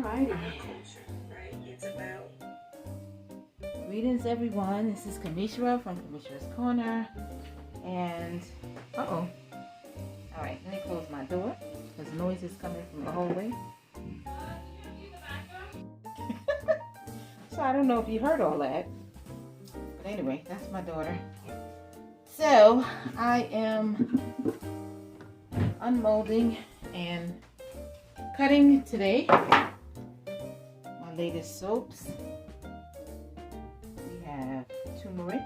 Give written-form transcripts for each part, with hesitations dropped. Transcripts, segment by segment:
Alrighty. Greetings everyone, this is Kamishara from Kamishara's Corner, and alright, let me close my door because noise is coming from the hallway. So I don't know if you heard all that, but anyway, that's my daughter. So I am unmolding and cutting today my latest soaps. We have turmeric,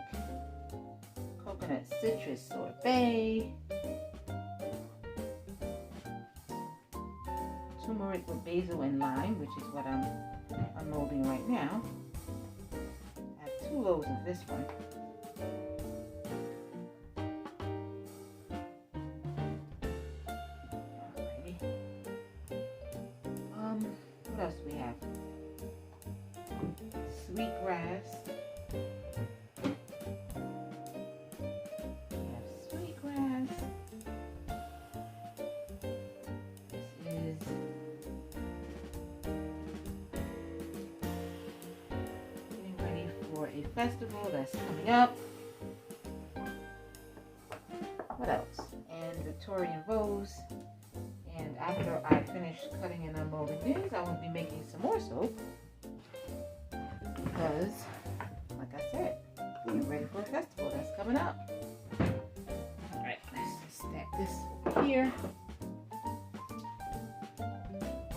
coconut citrus sorbet, turmeric with basil and lime, which is what I'm unmolding right now. I have 2 loads of this one. What else do we have? Sweetgrass. We have sweetgrass. This is getting ready for a festival that's coming up. What else? And Victorian Rose. And after I finish cutting and unmolding these, I will be making some more soap. Because, like I said, we're ready for a festival that's coming up. Alright, let's just stack this over here.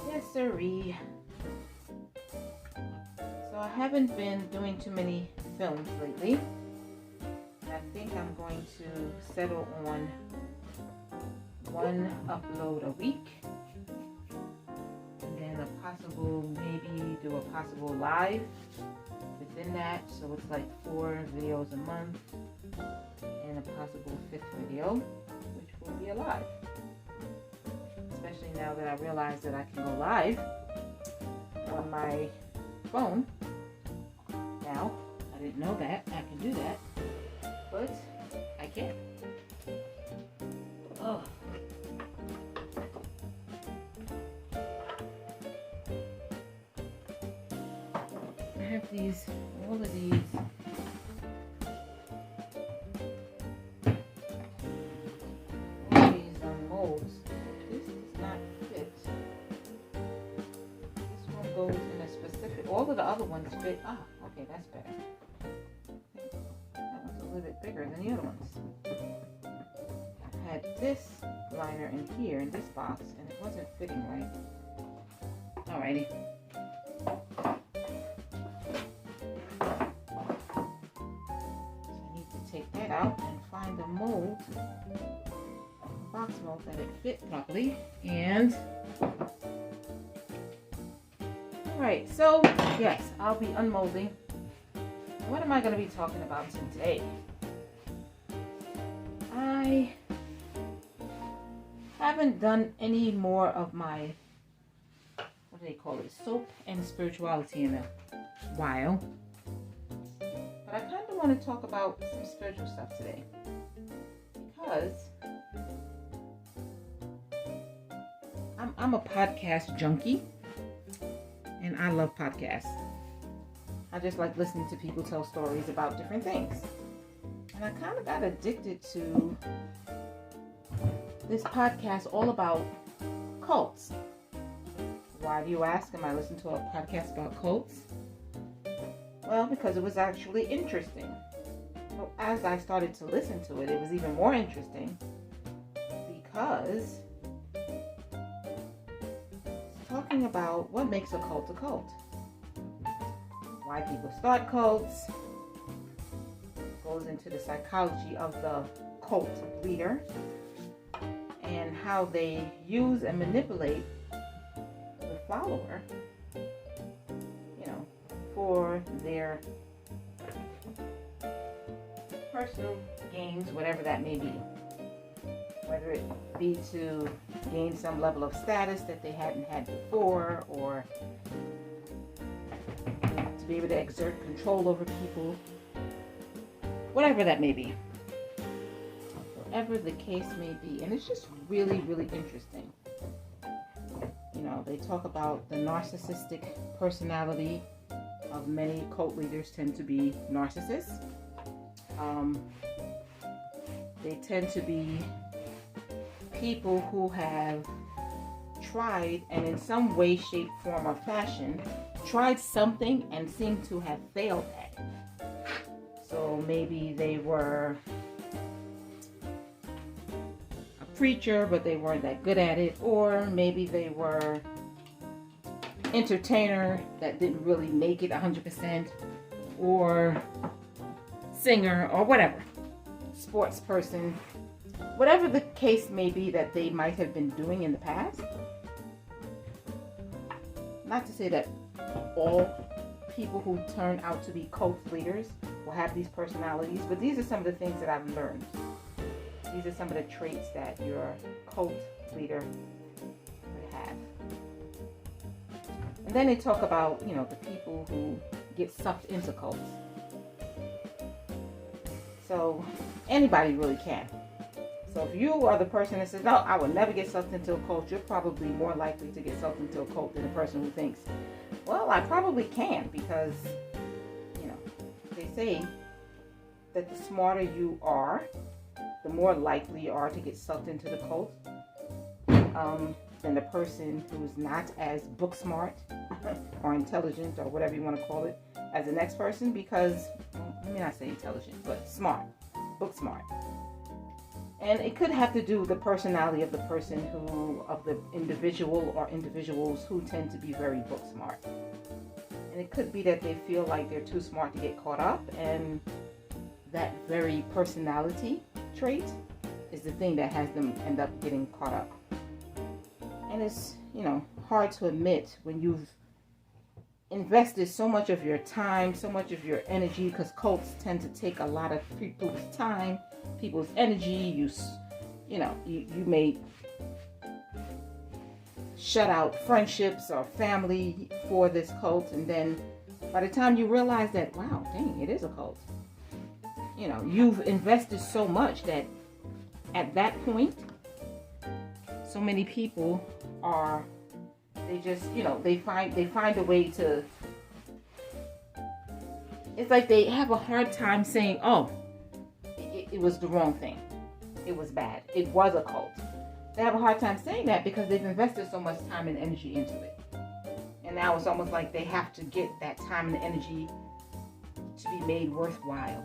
Yes, sirree. So I haven't been doing too many films lately. I think I'm going to settle on 1 upload a week, and then maybe do a possible live within that, so it's like 4 videos a month and a possible 5th video, which will be a live. Especially now that I realize that I can go live on my phone. Now, I didn't know that I can do that, but I can. Oh. I have all of these molds. This does not fit. This one goes in a specific, all of the other ones fit. Ah, okay, that's better. That one's a little bit bigger than the other ones. I had this liner in here in this box and it wasn't fitting right. Alrighty. Take that out and find the mold, box mold, that it fit properly. And alright, so yes, I'll be unmolding. What am I going to be talking about today? I haven't done any more of my, what do they call it, soap and spirituality in a while. But I kind of want to talk about some spiritual stuff today, because I'm a podcast junkie, and I love podcasts. I just like listening to people tell stories about different things. And I kind of got addicted to this podcast all about cults. Why do you ask? Am I listening to a podcast about cults? Well, because it was actually interesting. So as I started to listen to it, it was even more interesting because it's talking about what makes a cult a cult. Why people start cults. Goes into the psychology of the cult leader and how they use and manipulate the follower, for their personal gains, whatever that may be. Whether it be to gain some level of status that they hadn't had before, or to be able to exert control over people, whatever that may be. Whatever the case may be. And it's just really, really interesting. know, they talk about the narcissistic personality of many cult leaders tend to be narcissists. They tend to be people who have tried, and in some way, shape, form, or fashion, tried something and seem to have failed at it. So maybe they were a preacher, but they weren't that good at it, or maybe they were entertainer that didn't really make it 100%, or singer, or whatever, sports person, whatever the case may be that they might have been doing in the past. Not to say that all people who turn out to be cult leaders will have these personalities, but these are some of the things that I've learned. These are some of the traits that your cult leader would have. And then they talk about, you know, the people who get sucked into cults. So anybody really can. So if you are the person that says, no, I would never get sucked into a cult, you're probably more likely to get sucked into a cult than a person who thinks, well, I probably can, because, you know, they say that the smarter you are, the more likely you are to get sucked into the cult than the person who's not as book smart or intelligent, or whatever you want to call it, as the next person, because, well, let me not say intelligent, but smart, book smart. And it could have to do with the personality of the person who, of the individual or individuals who tend to be very book smart. And it could be that they feel like they're too smart to get caught up, and that very personality trait is the thing that has them end up getting caught up. And it's, you know, hard to admit when you've invested so much of your time, so much of your energy, because cults tend to take a lot of people's time, people's energy. You know, you may shut out friendships or family for this cult, and then by the time you realize that, wow, dang, it is a cult, you know, you've invested so much that at that point, so many people are, they just, you know, they find a way to, it's like they have a hard time saying, oh, it was the wrong thing, it was bad, it was a cult. They have a hard time saying that because they've invested so much time and energy into it. And now it's almost like they have to get that time and energy to be made worthwhile.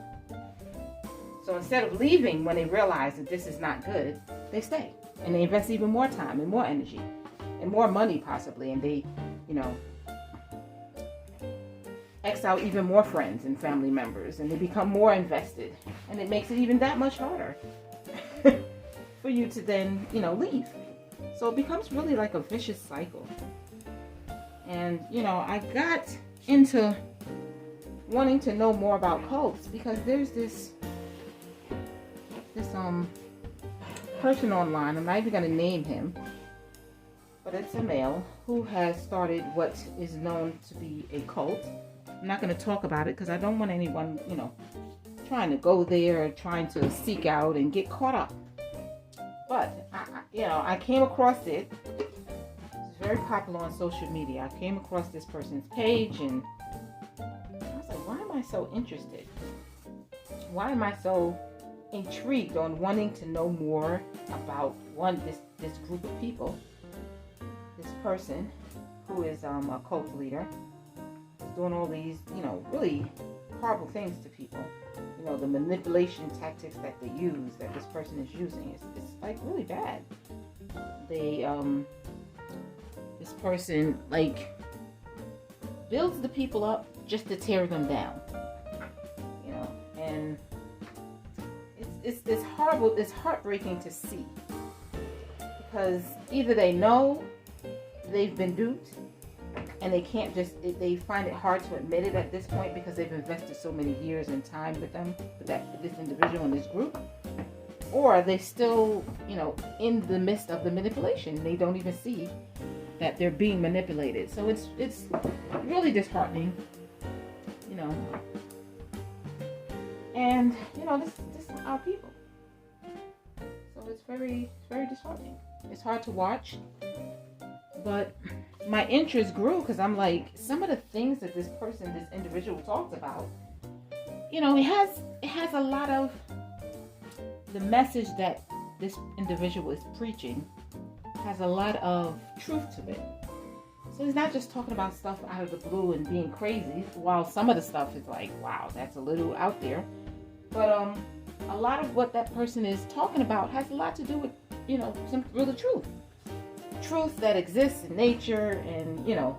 So instead of leaving when they realize that this is not good, they stay. And they invest even more time and more energy and more money possibly. And they, you know, X out even more friends and family members. And they become more invested. And it makes it even that much harder for you to then, you know, leave. So it becomes really like a vicious cycle. And, you know, I got into wanting to know more about cults because there's this person online, I'm not even going to name him, but it's a male who has started what is known to be a cult. I'm not going to talk about it because I don't want anyone, you know, trying to go there, trying to seek out and get caught up. But, I came across it. It's very popular on social media. I came across this person's page and I was like, why am I so interested? Why am I so intrigued on wanting to know more about this group of people? This person who is a cult leader is doing all these, you know, really horrible things to people. You know, the manipulation tactics that they use, that this person is using, it's like really bad. They, this person like builds the people up just to tear them down. You know, and it's horrible, it's heartbreaking to see. Because either they know they've been duped, and they can't they find it hard to admit it at this point because they've invested so many years and time with them, with this individual in this group. Or they still, you know, in the midst of the manipulation. They don't even see that they're being manipulated. So it's really disheartening, you know. And, you know, this is our people. So it's very disheartening. It's hard to watch, but my interest grew because I'm like, some of the things that this individual talks about, it has a lot of the message that this individual is preaching has a lot of truth to it. So he's not just talking about stuff out of the blue and being crazy, while some of the stuff is like, wow, that's a little out there. But a lot of what that person is talking about has a lot to do with, some real truth. Truth that exists in nature and,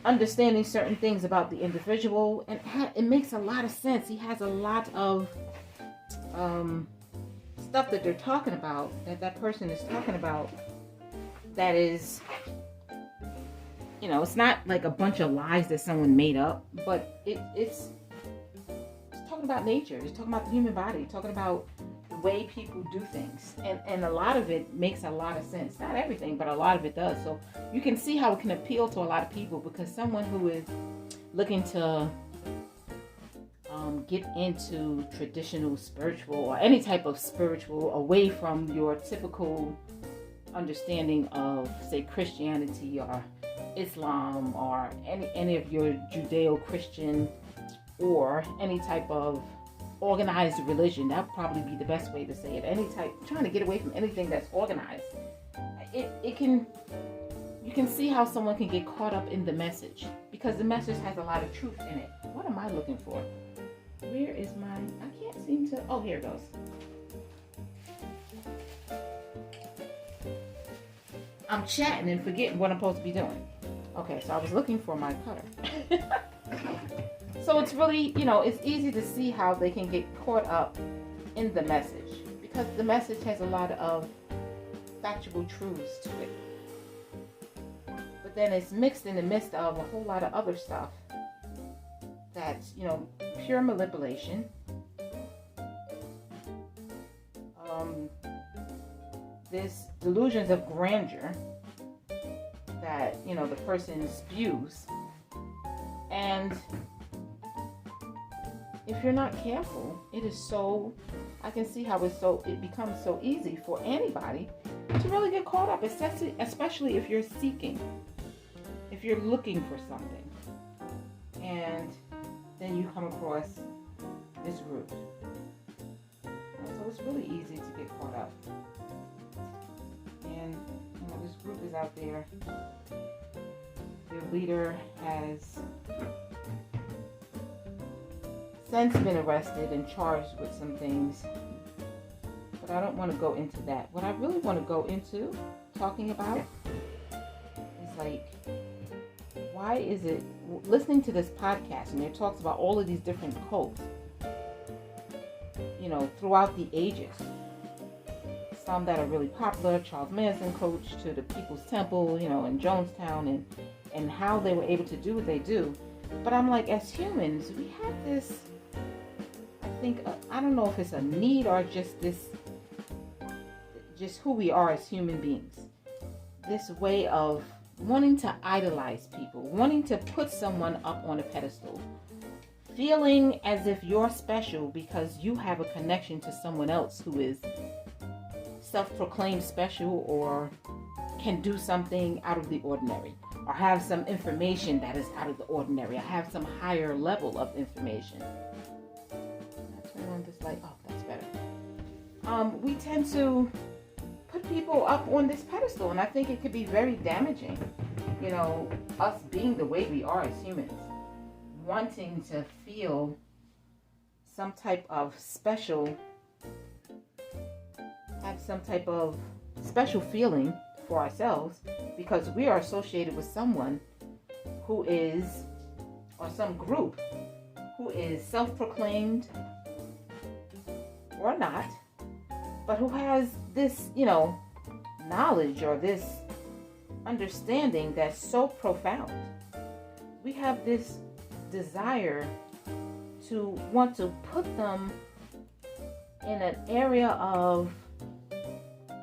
understanding certain things about the individual. And it makes a lot of sense. He has a lot of stuff that they're talking about, that person is talking about, that is, it's not like a bunch of lies that someone made up, but it's talking about nature. It's talking about the human body, talking about the way people do things. And a lot of it makes a lot of sense. Not everything, but a lot of it does. So you can see how it can appeal to a lot of people, because someone who is looking to get into traditional spiritual or any type of spiritual away from your typical understanding of, say, Christianity or Islam or any of your Judeo-Christian or any type of organized religion. That would probably be the best way to say it. Trying to get away from anything that's organized. You can see how someone can get caught up in the message, because the message has a lot of truth in it. What am I looking for? Where is I can't seem to, oh, here it goes. I'm chatting and forgetting what I'm supposed to be doing. Okay, so I was looking for my cutter. So it's really, it's easy to see how they can get caught up in the message, because the message has a lot of factual truths to it. But then it's mixed in the midst of a whole lot of other stuff that's, pure manipulation. This delusions of grandeur that, the person spews. And if you're not careful, I can see how it becomes so easy for anybody to really get caught up, especially if you're seeking, if you're looking for something, and then you come across this group. And so it's really easy to get caught up. And, this group is out there. Their leader has since been arrested and charged with some things. But I don't want to go into that. What I really want to go into talking about is like, why is it, listening to this podcast, and it talks about all of these different cults, throughout the ages. Some that are really popular, Charles Manson coach to the People's Temple, in Jonestown, and how they were able to do what they do. But I'm like, as humans, we have this, I think, I don't know if it's a need or just who we are as human beings. This way of wanting to idolize people, wanting to put someone up on a pedestal, feeling as if you're special because you have a connection to someone else who is self-proclaimed special or can do something out of the ordinary, or have some information that is out of the ordinary, or have some higher level of information. I turn on this light. Oh, that's better. We tend to put people up on this pedestal, and I think it could be very damaging. Us being the way we are as humans, wanting to feel some type of have some type of special feeling for ourselves because we are associated with someone who is, or some group who is self-proclaimed or not, but who has this, knowledge or this understanding that's so profound. We have this desire to want to put them in an area of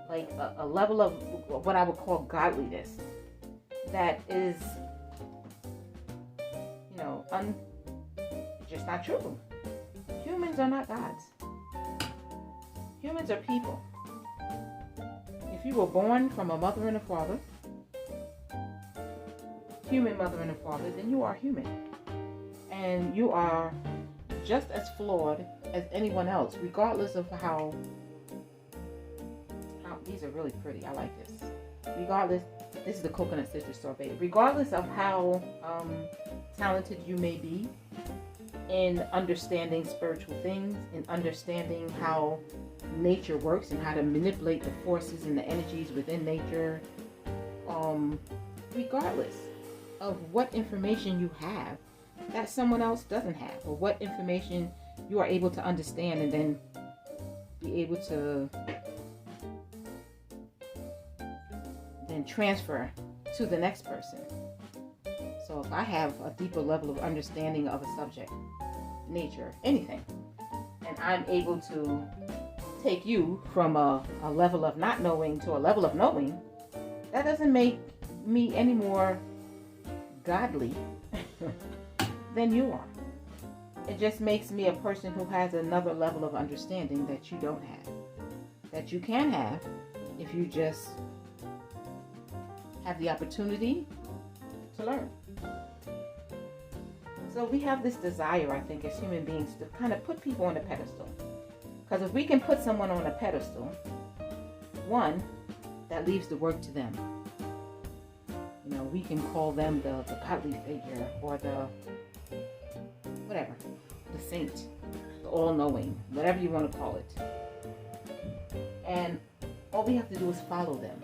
like a level of what I would call godliness that is, just not true. Humans are not gods. Humans are people. If you were born from a mother and a father, human mother and a father, then you are human. And you are just as flawed as anyone else, regardless of how these are really pretty. I like this. This is the coconut citrus sorbet. Regardless of how talented you may be in understanding spiritual things, in understanding how nature works and how to manipulate the forces and the energies within nature, regardless of what information you have that someone else doesn't have, or what information you are able to understand and then be able to then transfer to the next person. So if I have a deeper level of understanding of a subject, nature, anything, and I'm able to take you from a level of not knowing to a level of knowing, that doesn't make me any more godly than you are. It just makes me a person who has another level of understanding that you don't have, that you can have if you just have the opportunity to learn. So we have this desire, I think, as human beings to kind of put people on a pedestal. Because if we can put someone on a pedestal, one, that leaves the work to them. You know, we can call them the godly figure, or the whatever, the saint, the all-knowing, whatever you want to call it. And all we have to do is follow them.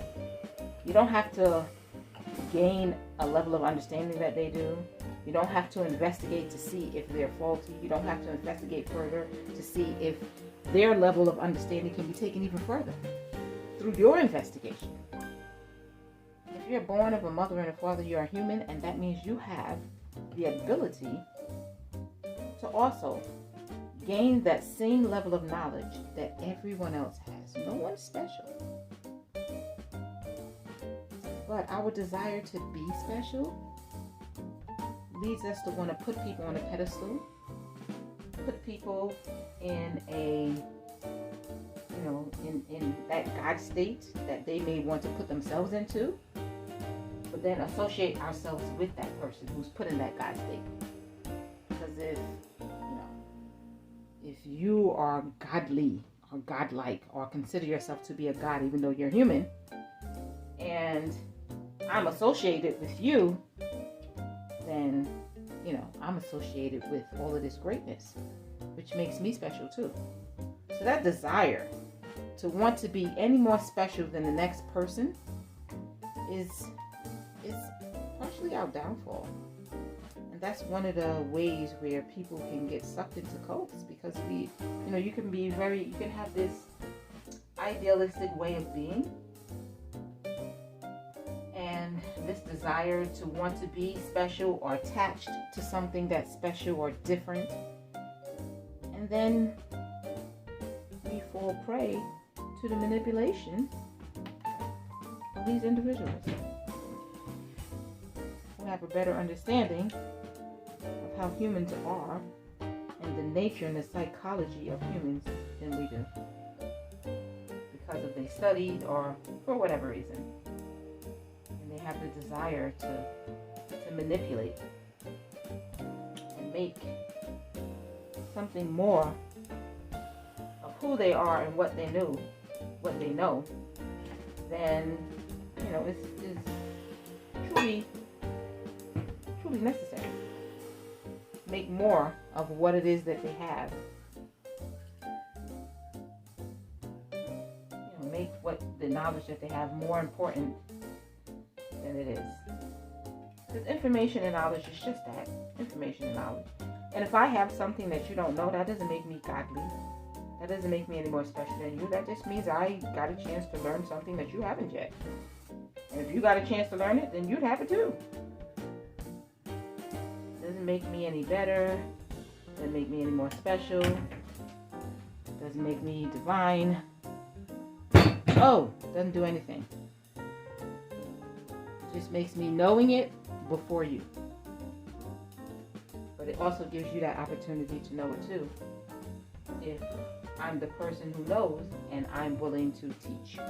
You don't have to gain a level of understanding that they do. You don't have to investigate to see if they're faulty. You don't have to investigate further to see if their level of understanding can be taken even further through your investigation. If you're born of a mother and a father, you're a human, and that means you have the ability to also gain that same level of knowledge that everyone else has. No one's special. But our desire to be special leads us to want to put people on a pedestal, put people in a, in that God state that they may want to put themselves into, but then associate ourselves with that person who's put in that God state. Because if you are godly or godlike, or consider yourself to be a god even though you're human, and I'm associated with you, then, I'm associated with all of this greatness, which makes me special too. So that desire to want to be any more special than the next person is partially our downfall. And that's one of the ways where people can get sucked into cults, because you can have this idealistic way of being, and this desire to want to be special or attached to something that's special or different. And then we fall prey to the manipulation of these individuals who have a better understanding of how humans are and the nature and the psychology of humans than we do, because of they studied or for whatever reason. And they have the desire to manipulate and make something more of who they are and what they know, then is truly necessary. Make more of what it is that they have. Make what the knowledge that they have more important than it is. Because information and knowledge is just that, information and knowledge. And if I have something that you don't know, that doesn't make me godly. That doesn't make me any more special than you. That just means I got a chance to learn something that you haven't yet. And if you got a chance to learn it, then you'd have it too. Doesn't make me any better. Doesn't make me any more special. Doesn't make me divine. Doesn't do anything. It just makes me knowing it before you. But it also gives you that opportunity to know it too. If I'm the person who knows and I'm willing to teach. I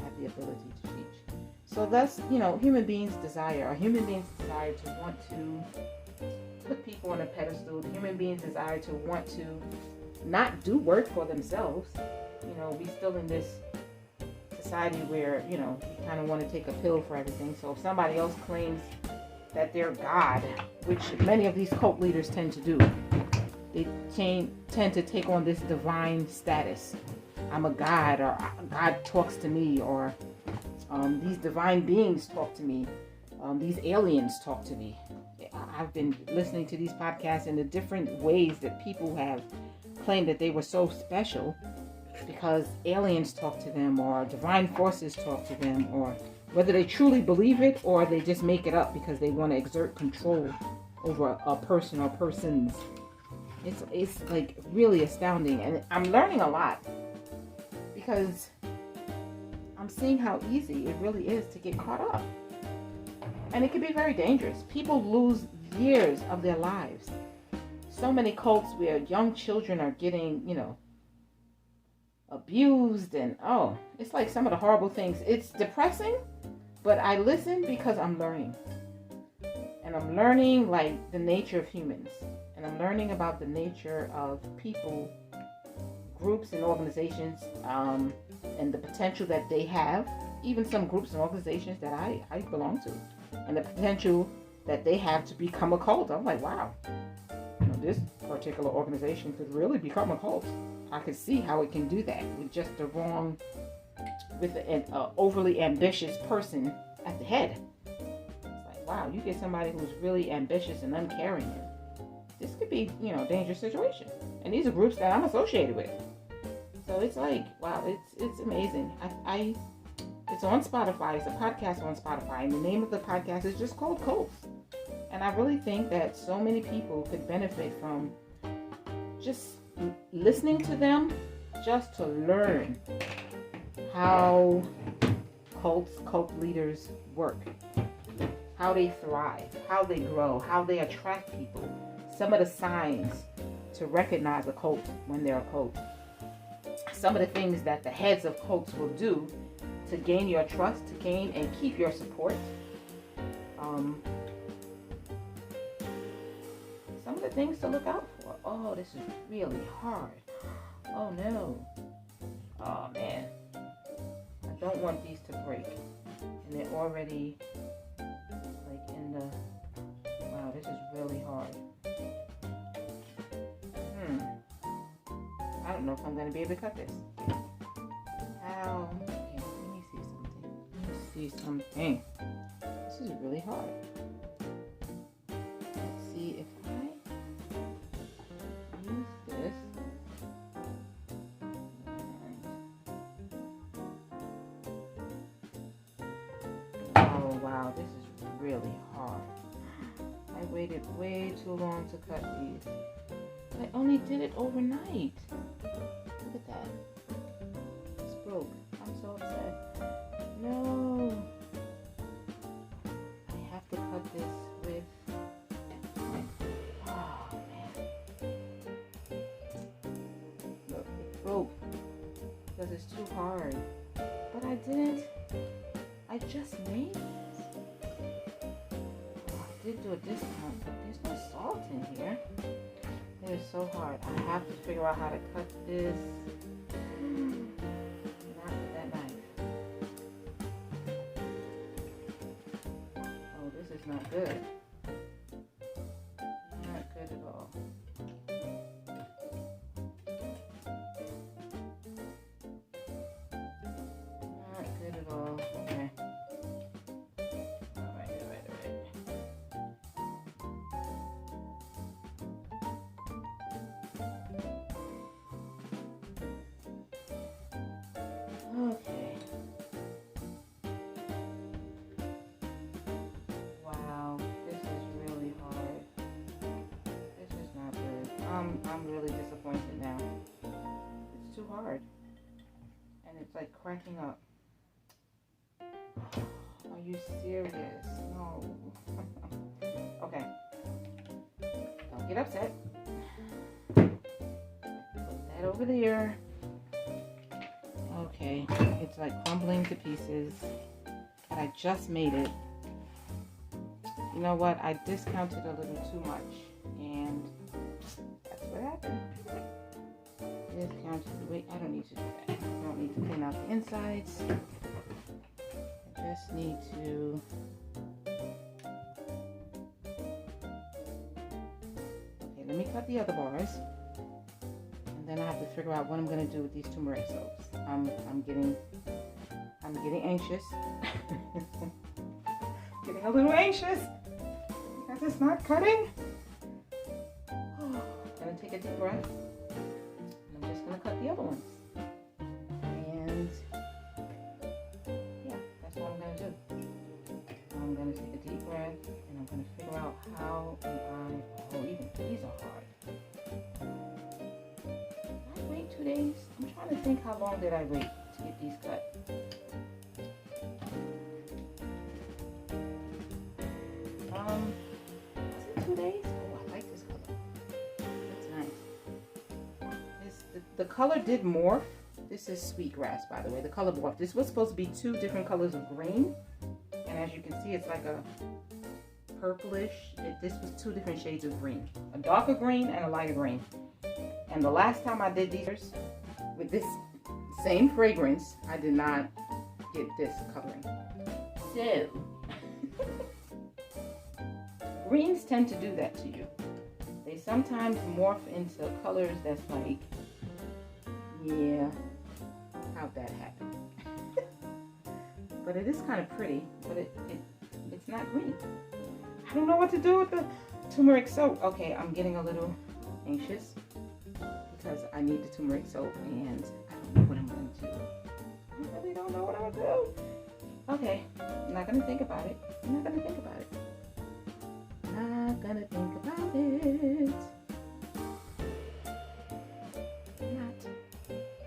have the ability to teach. So that's, human beings' desire. A human being's desire to want to put people on a pedestal. The human being's desire to want to not do work for themselves. We still in this society where, we kind of want to take a pill for everything. So if somebody else claims that they're God, which many of these cult leaders tend to do, they tend to take on this divine status. I'm a God, or God talks to me, or these divine beings talk to me. These aliens talk to me. I've been listening to these podcasts in the different ways that people have claimed that they were so special because aliens talk to them, or divine forces talk to them, or whether they truly believe it or they just make it up because they want to exert control over a person or persons. It's like really astounding, and I'm learning a lot because I'm seeing how easy it really is to get caught up. And it can be very dangerous. People lose years of their lives. So many cults where young children are getting, abused, and it's like some of the horrible things. It's depressing, but I listen because I'm learning. And I'm learning like the nature of humans. And I'm learning about the nature of people, groups and organizations, and the potential that they have. Even some groups and organizations that I belong to. And the potential that they have to become a cult. I'm like, wow, this particular organization could really become a cult. I could see how it can do that with just with an overly ambitious person at the head. It's like, wow, you get somebody who's really ambitious and uncaring. This could be, a dangerous situation. And these are groups that I'm associated with. So it's like, wow, it's amazing. It's on Spotify. It's a podcast on Spotify. And the name of the podcast is just called CULTS. And I really think that so many people could benefit from just listening to them, just to learn how cult leaders work, how they thrive, how they grow, how they attract people, some of the signs to recognize a cult when they're a cult, some of the things that the heads of cults will do to gain your trust, to gain and keep your support. Some of the things to look out for. Oh, this is really hard. Oh no. Oh man. I don't want these to break. And they're already like in the... Wow, this is really hard. I don't know if I'm going to be able to cut this. How? Okay, let me see something. This is really hard. Let's see if I use this. Oh wow, this is really hard. I waited way too long to cut these. I only did it overnight. Look at that. It's broke. I'm so upset. No. I have to cut this with... Oh, man. Look, it broke. Because it's too hard. But I didn't... I just made this. Oh, I did do a discount, but there's no salt in here. It is so hard. I have to figure out how to cut this. Not with that knife. Oh, this is not good. Not good at all. Not good at all. Okay. Alright. Okay. Wow, this is really hard. This is not good. I'm really disappointed now. It's too hard. And it's like cracking up. Are you serious? No. Okay. Don't get upset. Put that over there. Okay, it's like crumbling to pieces. but I just made it. You know what? I discounted a little too much, and that's what happened. Discounted. Wait, I don't need to do that. I don't need to clean out the insides. I just need to. Okay, let me cut the other bars, and then I have to figure out what I'm gonna do with these turmeric soaps. I'm getting anxious. Getting a little anxious because it's not cutting. I'm gonna take a deep breath. And I'm just gonna cut the other ones. And yeah, that's what I'm gonna do. I'm gonna take a deep breath and I'm gonna figure out how am I. Oh, even these are hard. Did I wait 2 days? I'm trying to think how long did I wait to get these cut. Was it 2 days? Oh, I like this color. That's nice. The color did morph. This is sweetgrass, by the way. The color morphed. This was supposed to be 2 different colors of green. And as you can see, it's like a purplish. This was 2 different shades of green. A darker green and a lighter green. And the last time I did these with this same fragrance, I did not get this coloring. So, greens tend to do that to you. They sometimes morph into colors that's like, yeah, how'd that happen? But it is kind of pretty, but it's not green. I don't know what to do with the turmeric soap. Okay, I'm getting a little anxious because I need the turmeric soap and I don't know what I'm going to do. I really don't know what I'm going to do. Okay, I'm not going to think about it. I'm not going to think about it. Not gonna think about it.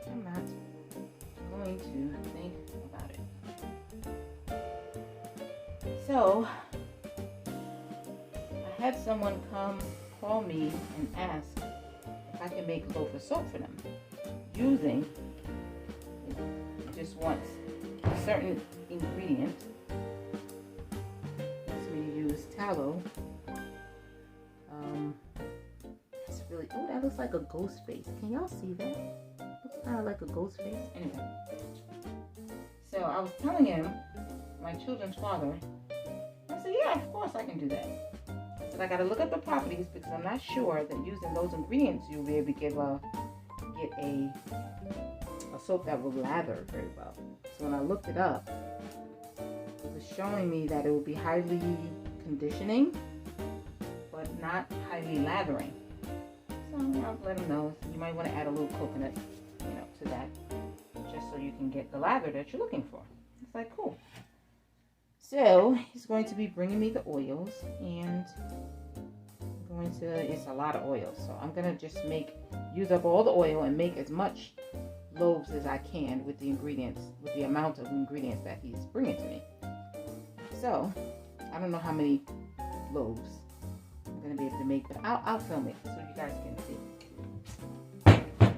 I'm not going to think about it. So I had someone call me and ask if I can make loaf of soap for them using, just wants a certain ingredient. Wants me to use tallow. It's really, oh, that looks like a ghost face. Can y'all see that? Looks kind of like a ghost face. Anyway, so I was telling him, my children's father, I said, yeah, of course I can do that. I said, I got to look at the properties because I'm not sure that using those ingredients you'll be able to get a soap that will lather very well. So when I looked it up, it was showing me that it would be highly conditioning, but not highly lathering. So I'll let him know. You might want to add a little coconut, to that, just so you can get the lather that you're looking for. It's like, cool. So he's going to be bringing me the oils, and it's a lot of oil. So I'm going to just use up all the oil and make as much loaves as I can with the ingredients, with the amount of ingredients that he's bringing to me. So I don't know how many loaves I'm going to be able to make, but I'll film it so you guys can see.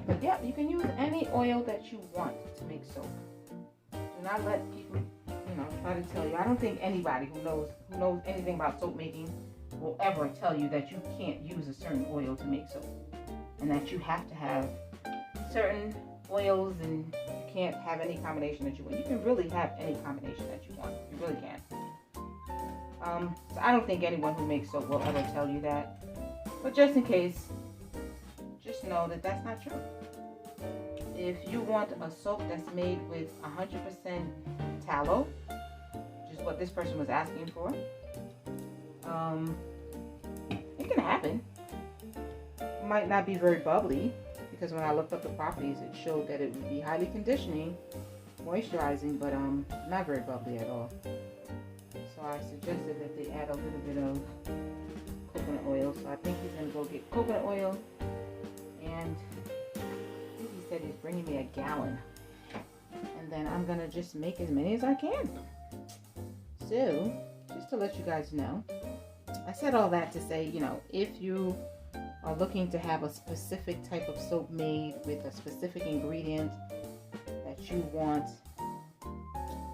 But yeah, you can use any oil that you want to make soap. Do not let people, try to tell you. I don't think anybody who knows anything about soap making will ever tell you that you can't use a certain oil to make soap, and that you have to have certain oils and you can't have any combination that you want. You can really have any combination that you want. You really can. So I don't think anyone who makes soap will ever tell you that. But just in case, just know that that's not true. If you want a soap that's made with 100% tallow, which is what this person was asking for, it can happen. It might not be very bubbly, because when I looked up the properties, it showed that it would be highly conditioning, moisturizing, but not very bubbly at all. So I suggested that they add a little bit of coconut oil. So I think he's going to go get coconut oil, and I think he said he's bringing me a gallon. And then I'm going to just make as many as I can. So, just to let you guys know, I said all that to say, if you are looking to have a specific type of soap made with a specific ingredient that you want,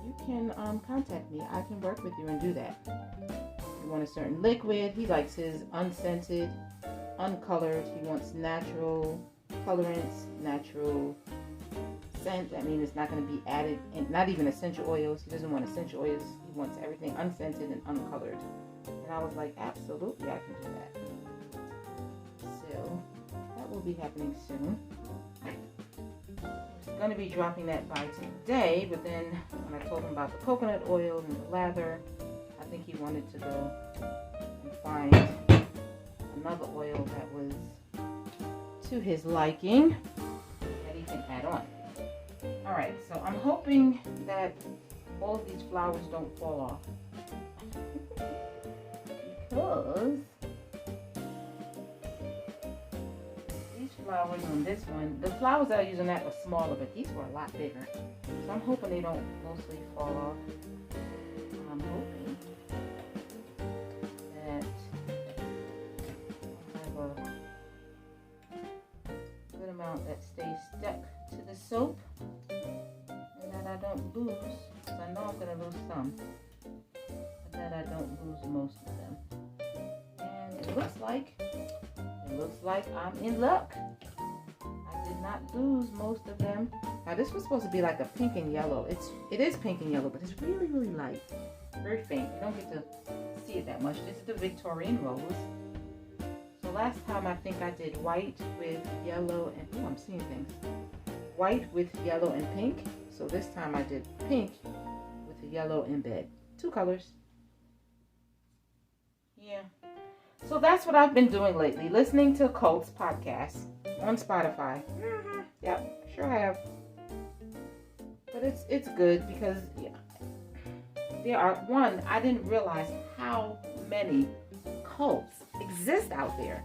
you can contact me. I can work with you and do that. If you want a certain liquid, he likes his unscented, uncolored. He wants natural colorants, natural scent. I mean, it's not going to be added, and not even essential oils. He doesn't want essential oils. He wants everything unscented and uncolored. And I was like, absolutely, I can do that. So that will be happening soon. I was going to be dropping that by today, but then when I told him about the coconut oil and the lather, I think he wanted to go and find another oil that was to his liking that he can add on. Alright, so I'm hoping that all of these flowers don't fall off. Because these flowers on this one, the flowers that I use on that were smaller, but these were a lot bigger. So I'm hoping they don't mostly fall off. I'm hoping that I have a good amount that stays stuck to the soap and that I don't lose, because I know I'm going to lose some, but that I don't lose most of them. And it looks like I'm in luck. I did not lose most of them. Now this was supposed to be like a pink and yellow. It is pink and yellow, but it's really, really light. Very faint. You don't get to see it that much. This is the Victorian rose. So last time I think I did white with yellow and, oh, I'm seeing things. White with yellow and pink. So this time I did pink with the yellow in bed. 2 colors. Yeah. So that's what I've been doing lately. Listening to CULTS podcast on Spotify. Yep, sure have. But it's good because there are, one, I didn't realize how many cults exist out there.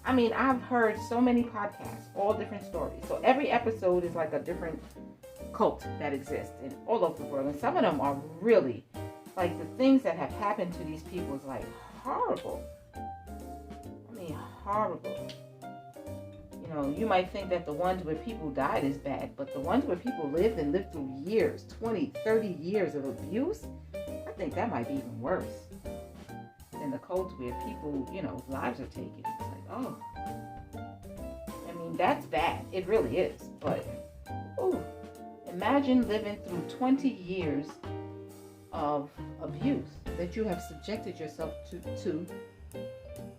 I mean, I've heard so many podcasts, all different stories. So every episode is like a different cult that exists in all over the world. And some of them are really, like, the things that have happened to these people is like horrible. I mean, horrible. You know, you might think that the ones where people died is bad, but the ones where people lived through years, 20, 30 years of abuse, I think that might be even worse than the cults where people, you know, lives are taken. It's like, oh, I mean, that's bad. It really is. But, ooh, imagine living through 20 years of abuse that you have subjected yourself to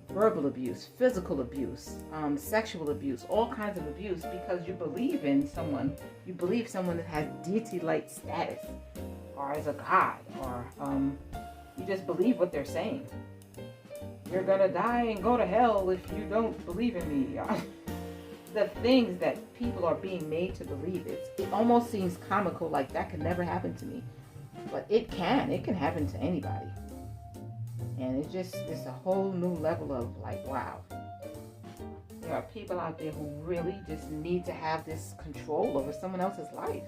verbal abuse, physical abuse, sexual abuse, all kinds of abuse, because you believe in someone. You believe someone that has deity-like status, or as a god, or you just believe what they're saying. You're gonna die and go to hell if you don't believe in me. The things that people are being made to believe, it almost seems comical, like that could never happen to me. But it can happen to anybody. And it's a whole new level of like, wow. There are people out there who really just need to have this control over someone else's life.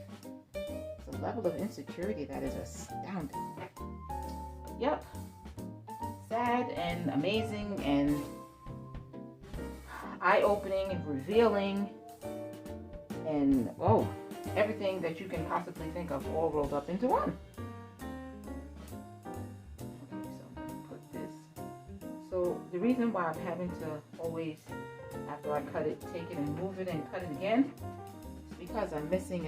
It's a level of insecurity that is astounding. Yep. Sad and amazing and eye-opening and revealing and, oh, everything that you can possibly think of all rolled up into one. So the reason why I'm having to always, after I cut it, take it and move it and cut it again, is because I'm missing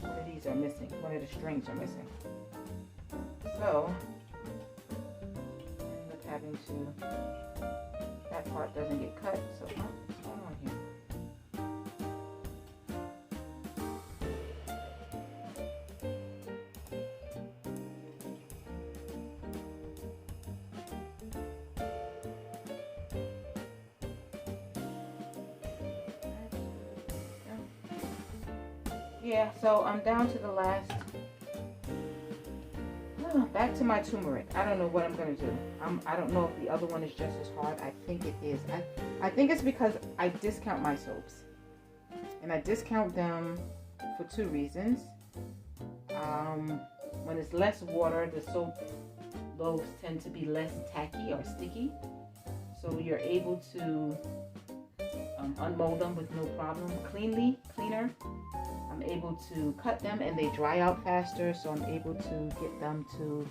one of these are missing. One of the strings are missing. So I end up having to, that part doesn't get cut. So what's going on here? Yeah, so I'm down to the last, back to my turmeric. I don't know what I'm going to do. I don't know if the other one is just as hard. I think it is. I think it's because I discount my soaps. And I discount them for 2 reasons. When it's less water, the soap loaves tend to be less tacky or sticky. So you're able to unmold them with no problem. Cleaner. able to cut them and they dry out faster, so I'm able to get them to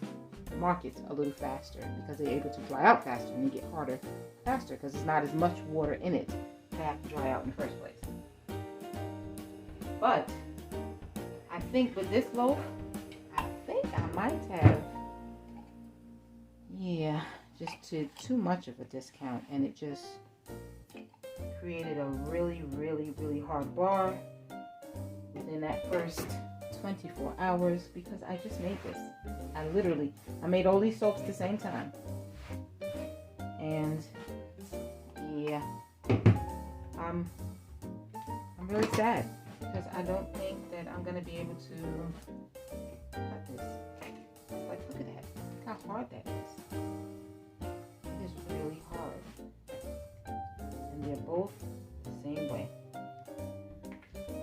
market a little faster because they're able to dry out faster and they get harder faster because there's not as much water in it to have to dry out in the first place. But I think with this loaf, I think I might have, yeah, just too much of a discount, and it just created a really, really, really hard bar within that first 24 hours because I just made this. I made all these soaps at the same time. And yeah, I'm really sad because I don't think that I'm gonna be able to cut this. Like, look at that. Look how hard that is. It is really hard. And they're both the same way.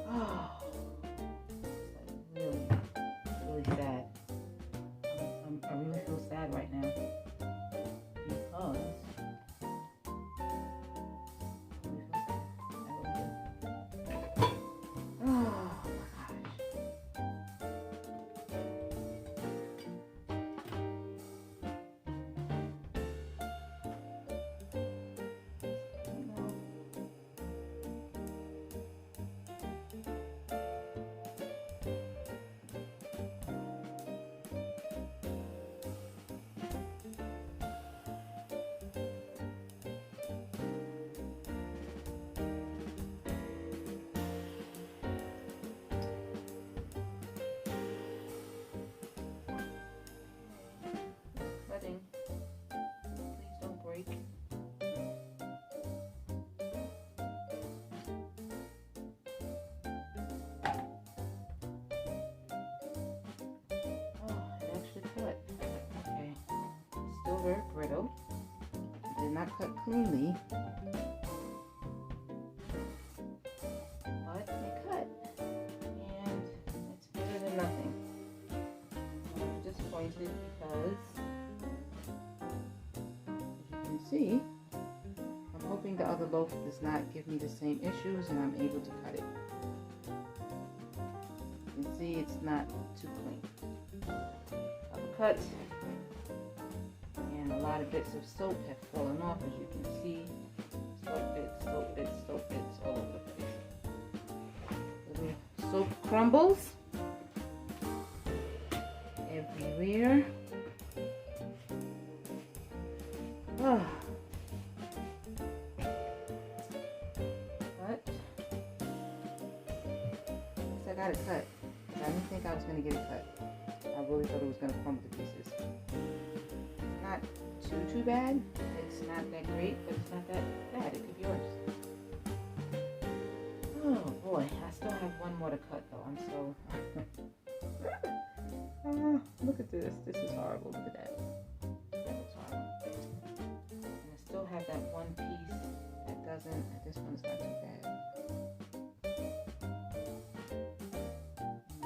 Oh, it's like really sad. I really feel sad right now because very brittle. It did not cut cleanly, but it cut, and it's better than nothing. I'm disappointed because, as you can see, I'm hoping the other loaf does not give me the same issues and I'm able to cut it. You can see it's not too clean. I've cut. A lot of bits of soap have fallen off, as you can see. Soap bits all over the place. Little soap crumbles everywhere. Oh. But I got it cut. I didn't think I was going to get it cut. I really thought it was going to crumble to pieces. Not too bad. It's not that great, but it's not that bad. It could be worse. Oh boy, I still have one more to cut though. I'm so look at this. This is horrible. Look at that. That looks horrible. And I still have that one piece that doesn't. This one's not too bad.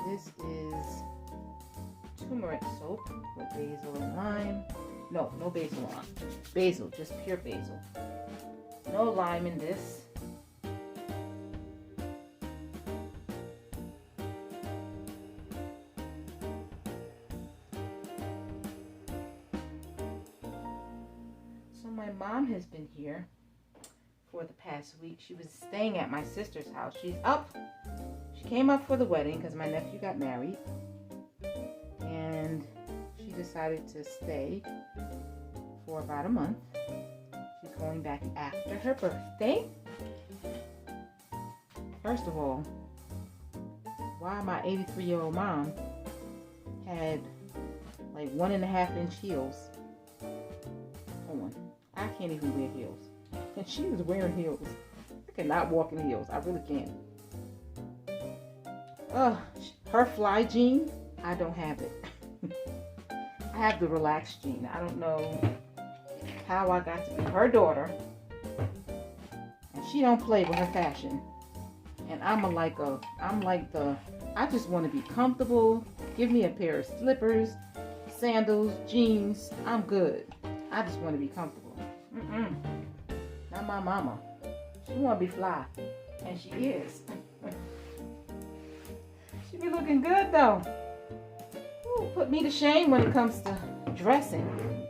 This is turmeric soap with basil and lime. No basil on. Basil, just pure basil. No lime in this. So my mom has been here for the past week. She was staying at my sister's house. She's up. She came up for the wedding because my nephew got married. And she decided to stay for about a month. She's going back after her birthday. First of all, why my 83-year-old mom had like 1.5-inch heels. Hold on. I can't even wear heels. And she was wearing heels. I cannot walk in heels. I really can't. Her fly jean, I don't have it. I have the relaxed jean. I don't know how I got to be her daughter. And she don't play with her fashion. And I just want to be comfortable. Give me a pair of slippers, sandals, jeans. I'm good. I just want to be comfortable. Not my mama. She want to be fly. And she is. You looking good though. Ooh, put me to shame when it comes to dressing.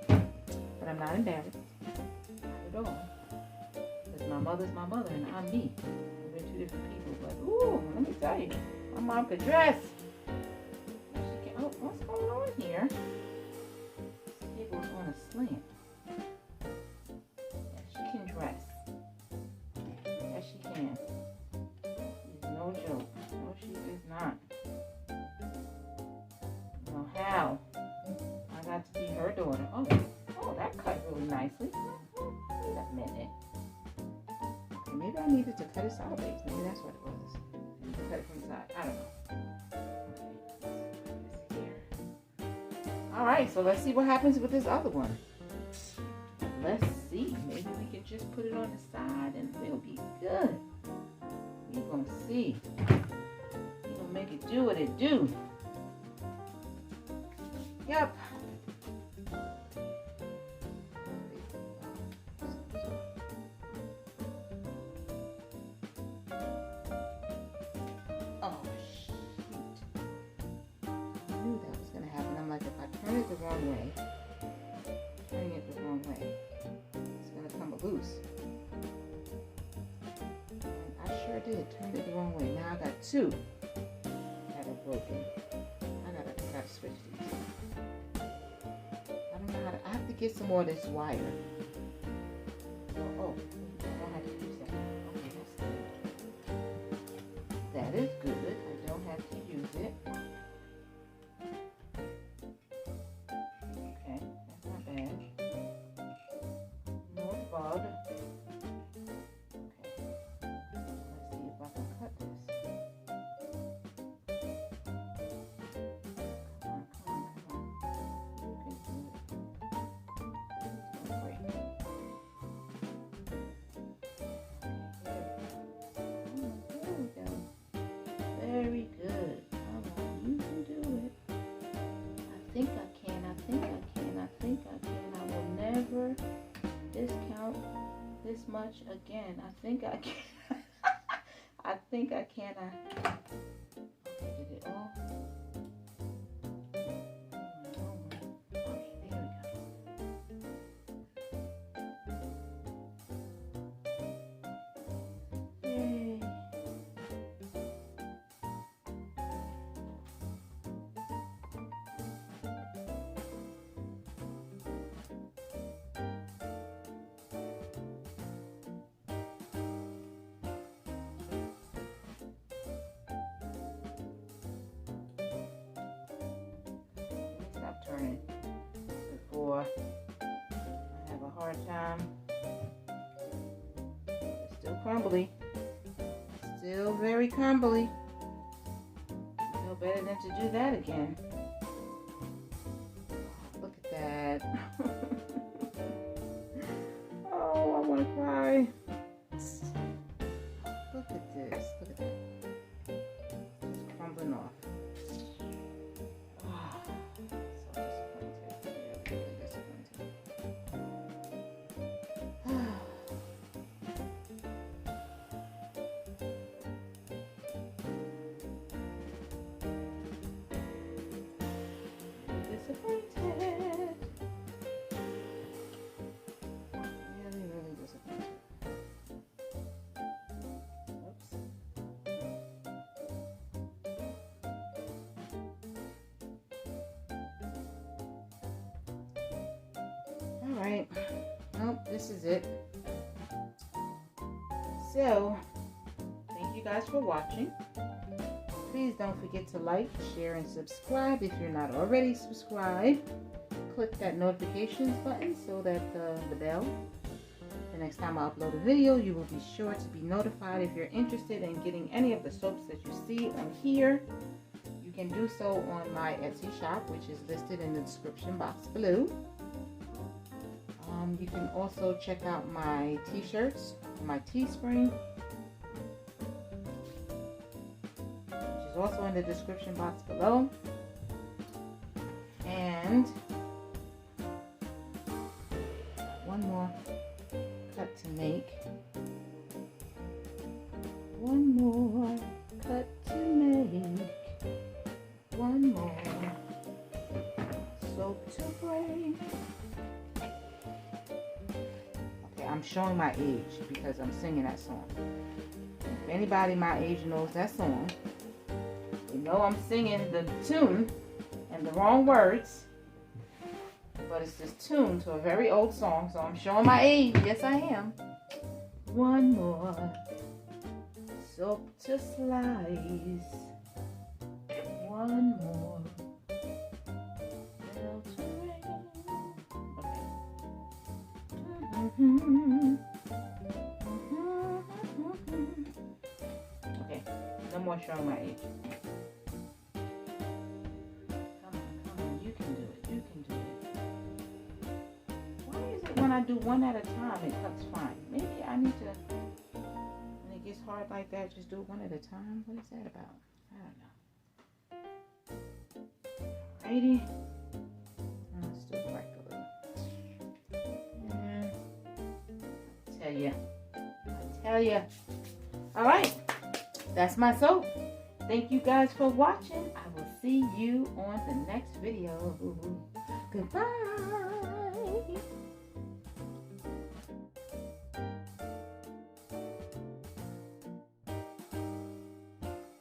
But I'm not embarrassed. Not at all. Because my mother's my mother and I'm me. We're two different people. But ooh, let me tell you, my mom could dress. She can, oh, what's going on here? This table's on a slant. Yeah, she can dress. Yes, she can. She's no joke. No, she is not. No, how? I got to be her daughter. Oh, that cut really nicely. Wait a minute. Okay, maybe I needed to cut it sideways. Maybe that's what it was. Cut it from the side. I don't know. Okay, all right, so let's see what happens with this other one. Let's see. Maybe we can just put it on the side and it'll be good. We're going to see. We're going to make it do what it do. Yep. Oh, shoot. I knew that was going to happen. I'm like, if I turn it the wrong way, turning it the wrong way, it's going to come loose. And I sure did. Turned it the wrong way. Now I got two that are broken. I gotta switch these. I don't know how to. I have to get some more of this wire. Oh, I don't have to use that. Okay, that's good. That is good. I don't have to use it. Okay, that's not bad. No bug. Okay, let's see if I can cut this. Come on. You can do it. Great. There we go. Very good. Come on, you can do it. I think I can. I will never discount this much again. I think I can. I think I can. Okay, did it all? Oh my. Okay, there we go. Yay. Stop turning before I have a hard time. It's still crumbly. Still very crumbly. No better than to do that again. Look at that. Oh, I want to cry. Look at this. Look at that. It's crumbling off. Disappointed. Really disappointed. Oops. All right. Well, this is it. So, thank you guys for watching. Please don't forget to like, share, and subscribe if you're not already subscribed. Click that notifications button so that the bell. The next time I upload a video, you will be sure to be notified. If you're interested in getting any of the soaps that you see on here, you can do so on my Etsy shop, which is listed in the description box below. You can also check out my t-shirts, my Teespring, which is also in the description box below. And one more cut to make. One more cut to make. spray. Okay, I'm showing my age because I'm singing that song. If anybody my age knows that song, you know I'm singing the tune and the wrong words. But it's this tune to a very old song, so I'm showing my age. Yes, I am. One more soap to slice. One more bell to ring. Okay. Okay. No more showing my age. Come on. You can do it. You can do it. Why is it when I do one at a time, it cuts fine? Maybe I need to, when it gets hard like that, just do it one at a time? What is that about? I don't know. Alrighty. Let's do it right a little. And I tell ya. Alright. That's my soap. Thank you guys for watching. I will see you on the next video. Goodbye.